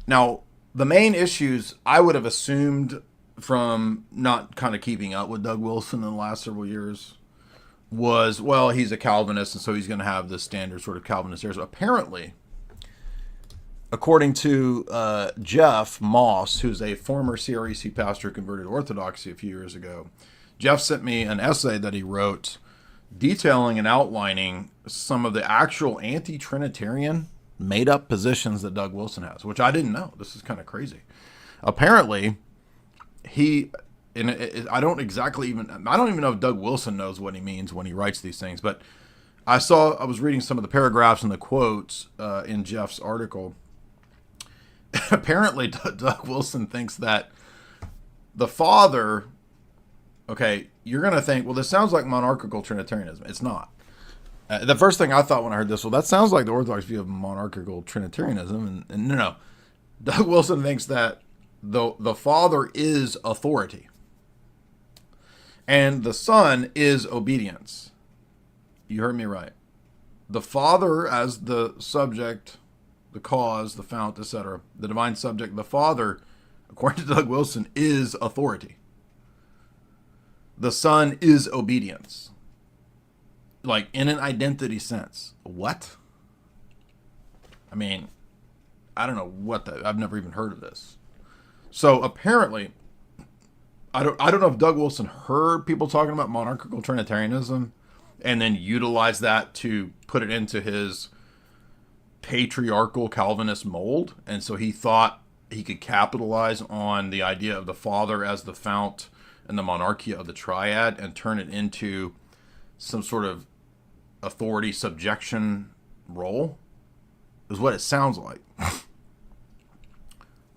Now, the main issues I would have assumed from not kind of keeping up with Doug Wilson in the last several years was, well, he's a Calvinist, and so he's going to have the standard sort of Calvinist errors. Apparently, according to Jeff Moss, who's a former CREC pastor converted to Orthodoxy a few years ago, Jeff sent me an essay that he wrote detailing and outlining some of the actual anti-Trinitarian made-up positions that Doug Wilson has, which I didn't know. This is kind of crazy. Apparently, I don't even know if Doug Wilson knows what he means when he writes these things, but I was reading some of the paragraphs and the quotes in Jeff's article. Apparently, Doug Wilson thinks that the Father, okay, you're going to think, well, this sounds like monarchical Trinitarianism. It's not. The first thing I thought when I heard this, well, that sounds like the Orthodox view of monarchical Trinitarianism. And no. Doug Wilson thinks that the Father is authority. And the Son is obedience. You heard me right. The Father as the subject, the cause, the fount, etc., the divine subject, the Father, according to Doug Wilson, is authority. The Son is obedience. Like, in an identity sense. What? I mean, I don't know I've never even heard of this. So apparently, I don't know if Doug Wilson heard people talking about monarchical Trinitarianism and then utilized that to put it into his patriarchal Calvinist mold. And so he thought he could capitalize on the idea of the Father as the fount and the monarchia of the triad and turn it into some sort of authority subjection role, is what it sounds like.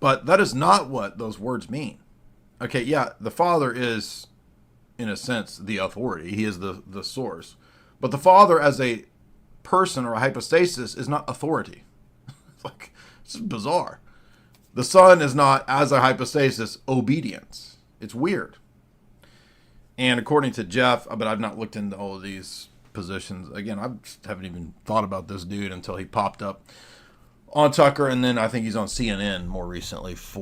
But that is not what those words mean. Okay, yeah, the Father is, in a sense, the authority. He is the source. But the Father as a person or a hypostasis is not authority. It's bizarre. The Son is not, as a hypostasis, obedience. It's weird. And according to Jeff, but I've not looked into all of these positions. Again, I haven't even thought about this dude until he popped up on Tucker, and then I think he's on CNN more recently for